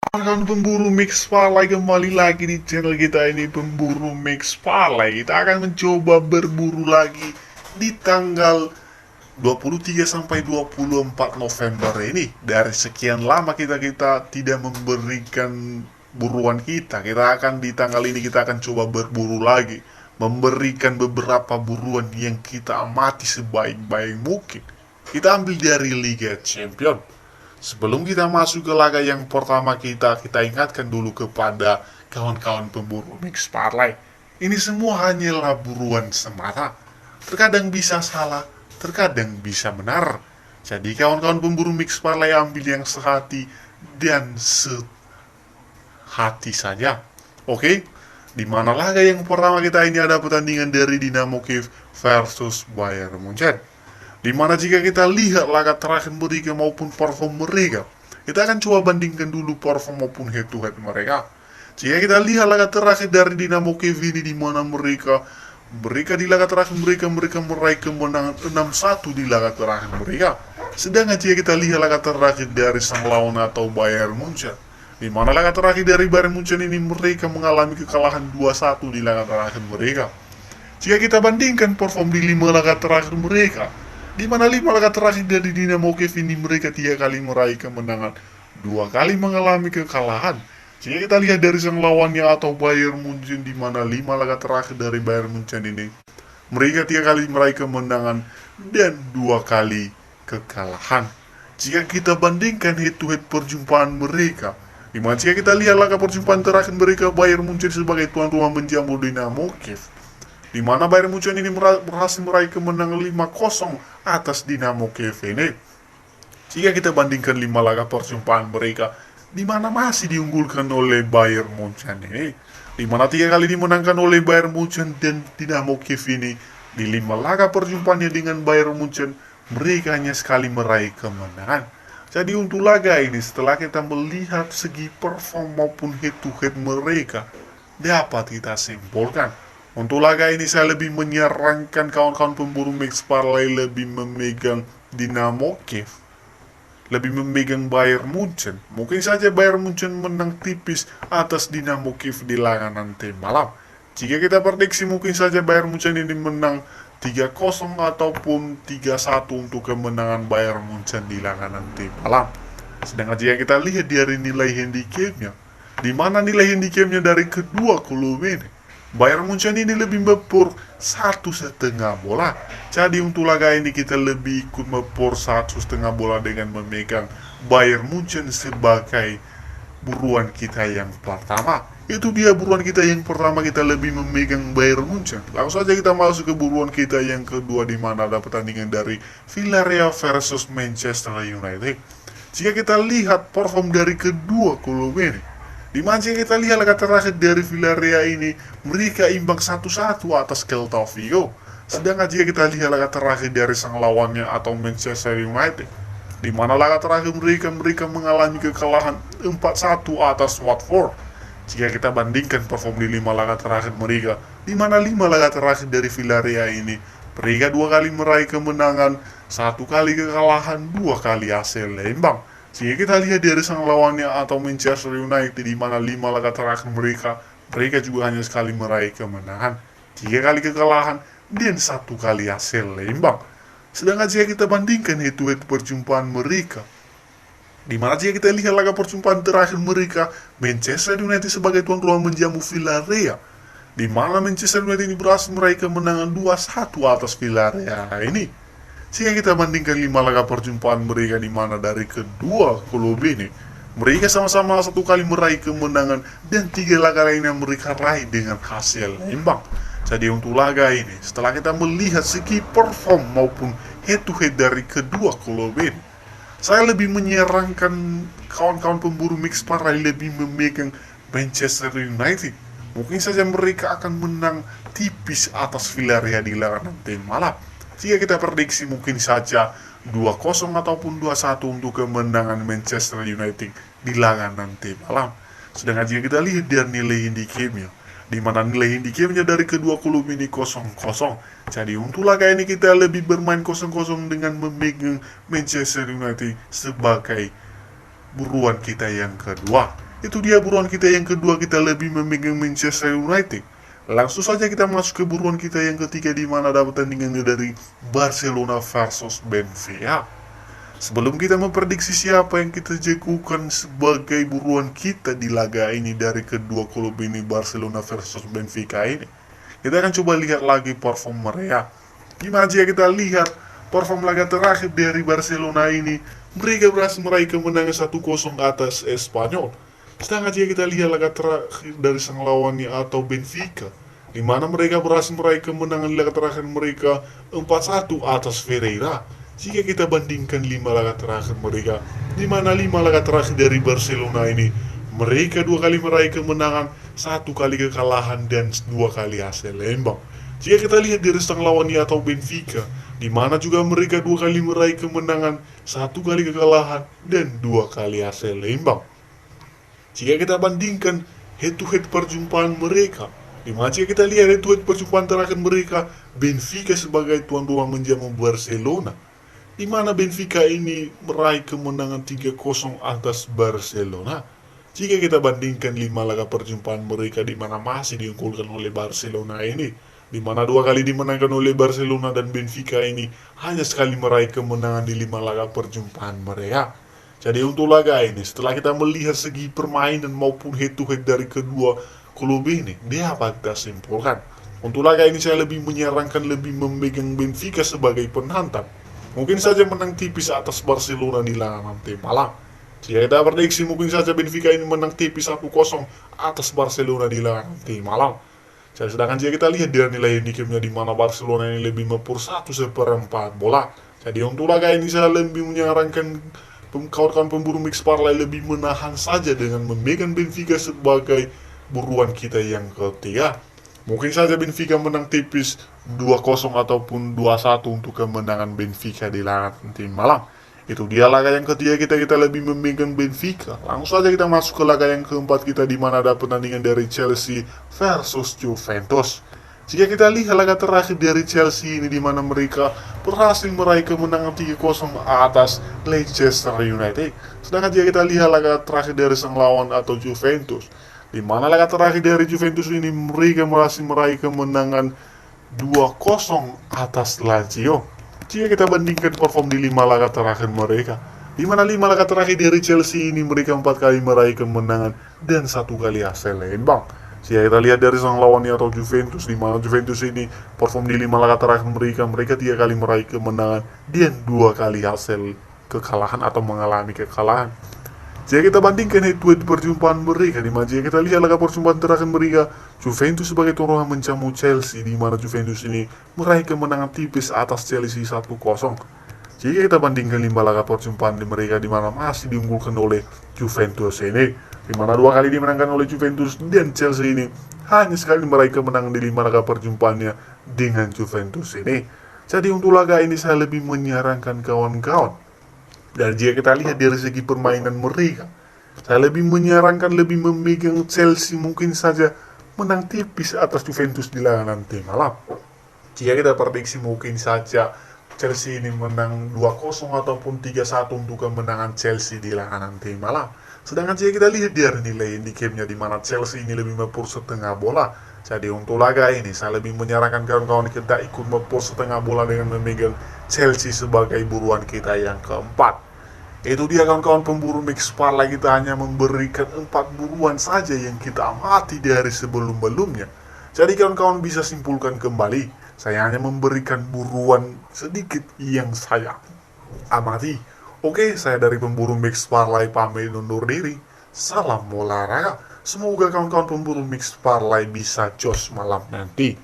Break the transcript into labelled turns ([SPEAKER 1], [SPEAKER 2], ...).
[SPEAKER 1] Kawan pemburu Mix Parlay, kembali lagi di channel kita ini, Pemburu Mix Parlay. Kita akan mencoba berburu lagi di tanggal 23 sampai 24 November ini. Dari sekian lama kita tidak memberikan buruan kita. Kita akan di tanggal ini kita akan coba berburu lagi, memberikan beberapa buruan yang kita amati sebaik-baik mungkin. Kita ambil dari Liga Champion. Sebelum kita masuk ke laga yang pertama, kita ingatkan dulu kepada kawan-kawan pemburu Mix Parlay. Ini semua hanyalah buruan semata. Terkadang bisa salah, terkadang bisa benar. Jadi kawan-kawan pemburu Mix Parlay, ambil yang sehati dan sehati saja. Oke? Di mana laga yang pertama kita ini ada pertandingan dari Dinamo Kiev versus Bayern Munchen. Dimana jika kita lihat laga terakhir mereka maupun perform mereka, kita akan coba bandingkan dulu perform maupun head to head mereka. Jika kita lihat laga terakhir dari Dinamo Kiev ini, dimana mereka di laga terakhir mereka meraih kemenangan 6-1 di laga terakhir mereka. Sedangkan jika kita lihat laga terakhir dari sang lawan atau Bayern Munchen, dimana laga terakhir dari Bayern Munchen ini mereka mengalami kekalahan 2-1 di laga terakhir mereka. Jika kita bandingkan perform di 5 laga terakhir mereka, di mana 5 laga terakhir dari Dinamo Kiev ini mereka 3 kali meraih kemenangan, 2 kali mengalami kekalahan. Jika kita lihat dari sang lawannya atau Bayern Munchen, di mana 5 laga terakhir dari Bayern Munchen ini mereka 3 kali meraih kemenangan dan 2 kali kekalahan. Jika kita bandingkan head to head perjumpaan mereka, di mana jika kita lihat laga perjumpaan terakhir mereka, Bayern Munchen sebagai tuan rumah menjamu Dinamo Kiev, di mana Bayern Munchen ini berhasil meraih kemenangan 5-0 atas Dinamo Kiev ini. Jika kita bandingkan 5 laga perjumpaan mereka, di mana masih diunggulkan oleh Bayern Munchen ini, di mana 3 kali dimenangkan oleh Bayern Munchen, dan Dinamo Kiev ini di 5 laga perjumpaannya dengan Bayern Munchen mereka hanya sekali meraih kemenangan. Jadi untuk laga ini, setelah kita melihat segi perform maupun head to head mereka, dapat kita simpulkan, untuk laga ini saya lebih menyarankan kawan-kawan pemburu Mix Parlay lebih memegang Dinamo Kiev, lebih memegang Bayern Munchen. Mungkin saja Bayern Munchen menang tipis atas Dinamo Kiev di laga nanti malam. Jika kita prediksi, mungkin saja Bayern Munchen ini menang 3-0 ataupun 3-1 untuk kemenangan Bayern Munchen di laga nanti malam. Sedangkan jika kita lihat dari nilai handicapnya, di mana nilai handicapnya dari kedua klub ini, Bayern Munchen ini lebih mepur 1,5 bola. Jadi untuk laga ini kita lebih ikut mepur 1,5 bola dengan memegang Bayern Munchen sebagai buruan kita yang pertama. Itu dia buruan kita yang pertama, kita lebih memegang Bayern Munchen. Langsung saja kita masuk ke buruan kita yang kedua, di mana ada pertandingan dari Villarreal versus Manchester United. Jika kita lihat perform dari kedua klub ini, di mana kita lihat laga terakhir dari Villarreal ini mereka imbang 1-1 atas Celta Vigo. Sedangkan jika kita lihat laga terakhir dari sang lawannya atau Manchester United, di mana laga terakhir mereka mengalami kekalahan 4-1 atas Watford. Jika kita bandingkan perform di 5 laga terakhir mereka, di mana 5 laga terakhir dari Villarreal ini mereka 2 kali meraih kemenangan, 1 kali kekalahan, 2 kali hasil imbang. Jika kita lihat dari sang lawannya atau Manchester United, di mana 5 laga terakhir mereka juga hanya sekali meraih kemenangan, 3 kali kekalahan, dan 1 kali hasil imbang. Sedangkan jika kita bandingkan head to head perjumpaan mereka, di mana jika kita lihat laga perjumpaan terakhir mereka, Manchester United sebagai tuan rumah menjamu Villarreal, di mana Manchester United ini berhasil meraih kemenangan 2-1 atas Villarreal ini. Jika kita bandingkan 5 laga perjumpaan mereka, di mana dari kedua klub ini mereka sama-sama 1 kali meraih kemenangan dan 3 laga lainnya mereka raih dengan hasil imbang. Jadi untuk laga ini, setelah kita melihat segi perform maupun head to head dari kedua klub ini, saya lebih menyarankan kawan-kawan pemburu Mix Parlay lebih memegang Manchester United. Mungkin saja mereka akan menang tipis atas Villarreal di laga nanti malam. Jika kita prediksi, mungkin saja 2-0 ataupun 2-1 untuk kemenangan Manchester United di laga nanti malam. Sedangkan jika kita lihat dari nilai handicapnya, di mana nilai handicapnya dari kedua klub ini 0-0. Jadi untuk laga ini kita lebih bermain 0-0 dengan memegang Manchester United sebagai buruan kita yang kedua. Itu dia buruan kita yang kedua, kita lebih memegang Manchester United. Langsung saja kita masuk ke buruan kita yang ketiga, di mana ada pertandingannya dari Barcelona versus Benfica. Sebelum kita memprediksi siapa yang kita jagokan sebagai buruan kita di laga ini dari kedua klub ini, Barcelona versus Benfica ini, kita akan coba lihat lagi perform mereka. Gimana jika kita lihat perform laga terakhir dari Barcelona ini, mereka berhasil meraih kemenangan 1-0 atas Espanyol. Sedangkan jika kita lihat laga terakhir dari sang lawannya atau Benfica, di mana mereka berhasil meraih kemenangan di laga terakhir mereka 4-1 atas Ferreira. Jika kita bandingkan 5 laga terakhir mereka, di mana 5 laga terakhir dari Barcelona ini, mereka 2 kali meraih kemenangan, 1 kali kekalahan, dan 2 kali hasil imbang. Jika kita lihat dari sang lawannya atau Benfica, di mana juga mereka 2 kali meraih kemenangan, 1 kali kekalahan, dan 2 kali hasil imbang. Jika kita bandingkan head-to-head perjumpaan mereka, di mana jika kita lihat head-to-head perjumpaan terakhir mereka, Benfica sebagai tuan rumah menjamu Barcelona, di mana Benfica ini meraih kemenangan 3-0 atas Barcelona. Jika kita bandingkan 5 laga perjumpaan mereka, di mana masih diunggulkan oleh Barcelona ini, di mana 2 kali dimenangkan oleh Barcelona, dan Benfica ini hanya sekali meraih kemenangan di 5 laga perjumpaan mereka. Jadi untuk laga ini, setelah kita melihat segi permainan maupun head-to-head dari kedua klub ini, dia apa kita simpulkan? Untuk laga ini saya lebih menyarankan lebih memegang Benfica sebagai penantang. Mungkin saja menang tipis atas Barcelona di laga nanti malam. Jika kita prediksi, mungkin saja Benfica ini menang tipis 1-0 atas Barcelona di laga nanti malam. Jadi sedangkan jika kita lihat dari nilai indikasinya, di mana Barcelona ini lebih memper 1/4 bola. Jadi untuk laga ini saya lebih menyarankan kawan-kawan pemburu mix parlay lebih menahan saja dengan memegang Benfica sebagai buruan kita yang ketiga. Mungkin saja Benfica menang tipis 2-0 ataupun 2-1 untuk kemenangan Benfica di laga nanti malam. Itu dia laga yang ketiga kita lebih memegang Benfica. Langsung saja kita masuk ke laga yang keempat kita, di mana ada pertandingan dari Chelsea versus Juventus. Jika kita lihat laga terakhir dari Chelsea ini, di mana mereka berhasil meraih kemenangan 3-0 atas Leicester United. Sedangkan jika kita lihat laga terakhir dari sang lawan atau Juventus, di mana laga terakhir dari Juventus ini mereka berhasil meraih kemenangan 2-0 atas Lazio. Jika kita bandingkan perform di 5 laga terakhir mereka, di mana 5 laga terakhir dari Chelsea ini mereka 4 kali meraih kemenangan dan 1 kali hasil imbang. Jika kita lihat dari sang lawannya atau Juventus, di mana Juventus ini perform di 5 laga terakhir mereka 3 kali meraih kemenangan dan 2 kali hasil kekalahan atau mengalami kekalahan. Jika kita bandingkan head-to-head perjumpaan mereka, di mana jika kita lihat laga perjumpaan terakhir mereka, Juventus sebagai tuan rumah menjamu Chelsea, di mana Juventus ini meraih kemenangan tipis atas Chelsea 1-0. Jika kita bandingkan 5 laga perjumpaan di mereka, di mana masih diunggulkan oleh Juventus ini, di mana 2 kali dimenangkan oleh Juventus, dan Chelsea ini hanya sekali meraih kemenangan di 5 laga perjumpaannya dengan Juventus ini. Jadi untuk laga ini saya lebih menyarankan kawan-kawan, dan jika kita lihat dari segi permainan mereka, saya lebih menyarankan lebih memegang Chelsea, mungkin saja menang tipis atas Juventus di laga nanti malam. Jika kita prediksi, mungkin saja Chelsea ini menang 2-0 ataupun 3-1 untuk kemenangan Chelsea di laga nanti malam. Sedangkan jika kita lihat dari nilai indikasinya, di mana Chelsea ini lebih memper setengah bola. Jadi untuk laga ini saya lebih menyarankan kawan-kawan kita ikut memper setengah bola dengan memegang Chelsea sebagai buruan kita yang keempat. Itu dia kawan-kawan pemburu mix parlay, kita hanya memberikan 4 buruan saja yang kita amati dari sebelum-belumnya. Jadi kawan-kawan bisa simpulkan kembali, saya hanya memberikan buruan sedikit yang saya amati. Oke, saya dari pemburu mix parlay pamit undur diri. Salam olahraga. Semoga kawan-kawan pemburu mix parlay bisa jos malam nanti.